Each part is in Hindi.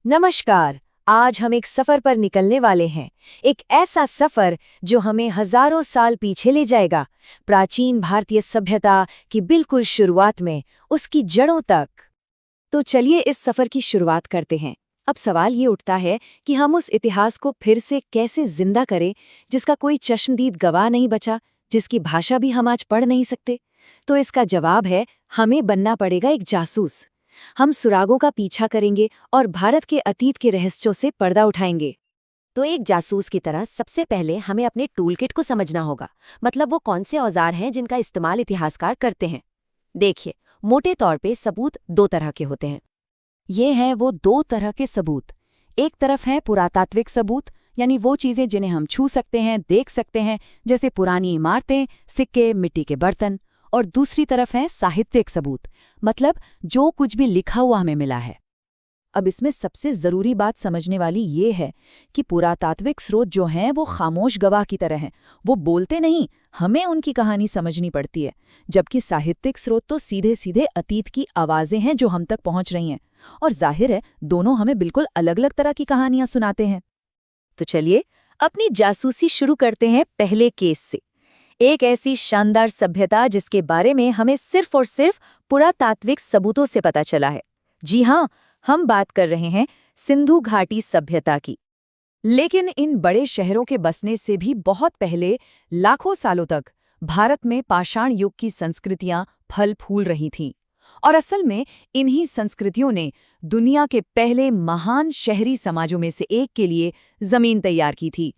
नमस्कार। आज हम एक सफर पर निकलने वाले हैं। एक ऐसा सफर जो हमें हजारों साल पीछे ले जाएगा, प्राचीन भारतीय सभ्यता की बिल्कुल शुरुआत में, उसकी जड़ों तक। तो चलिए इस सफर की शुरुआत करते हैं। अब सवाल ये उठता है कि हम उस इतिहास को फिर से कैसे जिंदा करें जिसका कोई चश्मदीद गवाह नहीं बचा, जिसकी भाषा भी हम आज पढ़ नहीं सकते। तो इसका जवाब है, हमें बनना पड़ेगा एक जासूस। हम सुरागों का पीछा करेंगे और भारत के अतीत के रहस्यों से पर्दा उठाएंगे। तो एक जासूस की तरह सबसे पहले हमें अपने टूलकिट को समझना होगा। मतलब वो कौन से औजार हैं जिनका इस्तेमाल इतिहासकार करते हैं। देखिए, मोटे तौर पे सबूत दो तरह के होते हैं। ये हैं वो दो तरह के सबूत। एक तरफ है पुरातात्विक सबूत, यानी वो चीजें जिन्हें हम छू सकते हैं, देख सकते हैं, जैसे पुरानी इमारतें, सिक्के, मिट्टी के बर्तन। और दूसरी तरफ है साहित्यिक सबूत, मतलब जो कुछ भी लिखा हुआ हमें मिला है। अब इसमें सबसे जरूरी बात समझने वाली ये है कि पुरातात्विक स्रोत जो हैं वो खामोश गवाह की तरह हैं। वो बोलते नहीं, हमें उनकी कहानी समझनी पड़ती है। जबकि साहित्यिक स्रोत तो सीधे सीधे अतीत की आवाजें हैं जो हम तक पहुंच रही हैं। और जाहिर है, दोनों हमें बिल्कुल अलग अलग तरह की कहानियां सुनाते हैं। तो चलिए अपनी जासूसी शुरू करते हैं पहले केस से। एक ऐसी शानदार सभ्यता जिसके बारे में हमें सिर्फ और सिर्फ पुरातात्विक सबूतों से पता चला है। जी हाँ, हम बात कर रहे हैं सिंधु घाटी सभ्यता की। लेकिन इन बड़े शहरों के बसने से भी बहुत पहले, लाखों सालों तक भारत में पाषाण युग की संस्कृतियां फल फूल रही थीं। और असल में इन्हीं संस्कृतियों ने दुनिया के पहले महान शहरी समाजों में से एक के लिए जमीन तैयार की थी।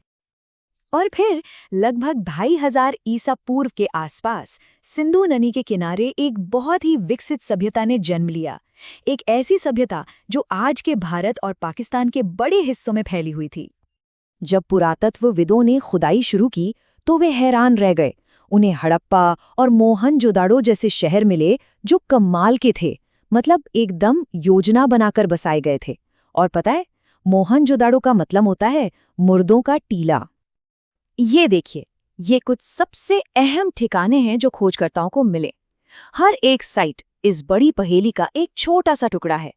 और फिर लगभग 2500 ईसा पूर्व के आसपास सिंधु नदी के किनारे एक बहुत ही विकसित सभ्यता ने जन्म लिया। एक ऐसी सभ्यता जो आज के भारत और पाकिस्तान के बड़े हिस्सों में फैली हुई थी। जब पुरातत्वविदों ने खुदाई शुरू की तो वे हैरान रह गए। उन्हें हड़प्पा और मोहनजोदाड़ो जैसे शहर मिले जो कमाल के थे। मतलब एकदम योजना बनाकर बसाए गए थे। और पता है, मोहनजोदाड़ो का मतलब होता है मुर्दों का टीला। ये देखिए, ये कुछ सबसे अहम ठिकाने हैं जो खोजकर्ताओं को मिले। हर एक साइट इस बड़ी पहेली का एक छोटा सा टुकड़ा है।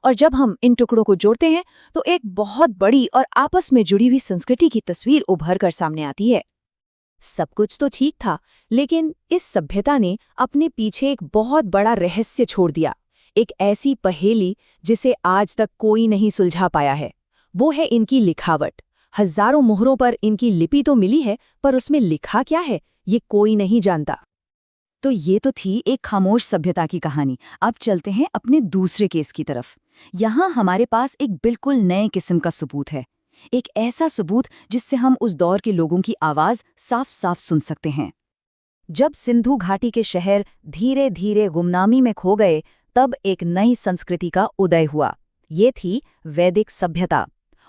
और जब हम इन टुकड़ों को जोड़ते हैं तो एक बहुत बड़ी और आपस में जुड़ी हुई संस्कृति की तस्वीर उभर कर सामने आती है। सब कुछ तो ठीक था, लेकिन इस सभ्यता ने अपने पीछे एक बहुत बड़ा रहस्य छोड़ दिया। एक ऐसी पहेली जिसे आज तक कोई नहीं सुलझा पाया है। वो है इनकी लिखावट। हजारों मोहरों पर इनकी लिपि तो मिली है, पर उसमें लिखा क्या है ये कोई नहीं जानता। तो ये तो थी एक खामोश सभ्यता की कहानी। अब चलते हैं अपने दूसरे केस की तरफ। यहाँ हमारे पास एक बिल्कुल नए किस्म का सबूत है। एक ऐसा सबूत जिससे हम उस दौर के लोगों की आवाज साफ साफ सुन सकते हैं। जब सिंधु घाटी के शहर धीरे धीरे गुमनामी में खो गए, तब एक नई संस्कृति का उदय हुआ। ये थी वैदिक सभ्यता।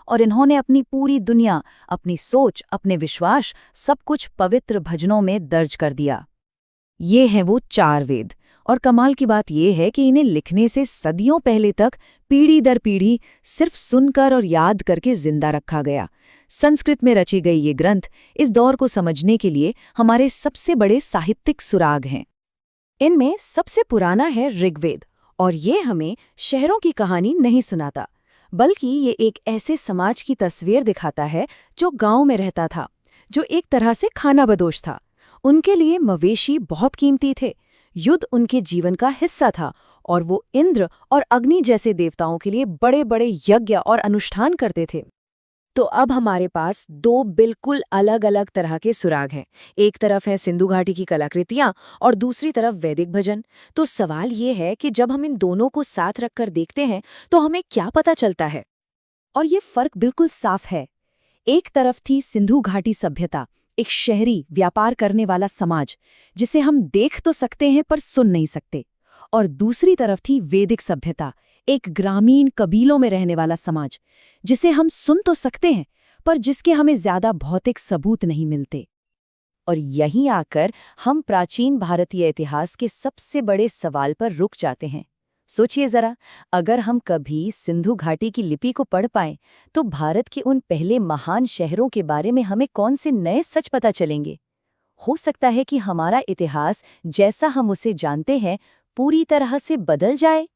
और इन्होंने अपनी पूरी दुनिया, अपनी सोच, अपने विश्वास, सब कुछ पवित्र भजनों में दर्ज कर दिया। ये हैं वो 4 वेद। और कमाल की बात यह है कि इन्हें लिखने से सदियों पहले तक पीढ़ी दर पीढ़ी सिर्फ सुनकर और याद करके जिंदा रखा गया। संस्कृत में रचे गए ये ग्रंथ इस दौर को समझने के लिए हमारे सबसे बड़े साहित्यिक सुराग हैं। इनमें सबसे पुराना है ऋग्वेद। और ये हमें शहरों की कहानी नहीं सुनाता, बल्कि ये एक ऐसे समाज की तस्वीर दिखाता है जो गांव में रहता था, जो एक तरह से खानाबदोश था। उनके लिए मवेशी बहुत कीमती थे। युद्ध उनके जीवन का हिस्सा था और वो इंद्र और अग्नि जैसे देवताओं के लिए बड़े बड़े यज्ञ और अनुष्ठान करते थे। तो अब हमारे पास 2 बिल्कुल अलग अलग तरह के सुराग हैं। एक तरफ है सिंधु घाटी की कलाकृतियां और दूसरी तरफ वैदिक भजन। तो सवाल ये है कि जब हम इन दोनों को साथ रखकर देखते हैं तो हमें क्या पता चलता है। और ये फर्क बिल्कुल साफ है। एक तरफ थी सिंधु घाटी सभ्यता, एक शहरी व्यापार करने वाला समाज जिसे हम देख तो सकते हैं पर सुन नहीं सकते। और दूसरी तरफ थी वैदिक सभ्यता, एक ग्रामीण कबीलों में रहने वाला समाज जिसे हम सुन तो सकते हैं पर जिसके हमें ज्यादा भौतिक सबूत नहीं मिलते। और यहीं आकर हम प्राचीन भारतीय इतिहास के सबसे बड़े सवाल पर रुक जाते हैं। सोचिए जरा, अगर हम कभी सिंधु घाटी की लिपि को पढ़ पाएं तो भारत के उन पहले महान शहरों के बारे में हमें कौन से नए सच पता चलेंगे। हो सकता है कि हमारा इतिहास जैसा हम उसे जानते हैं पूरी तरह से बदल जाए।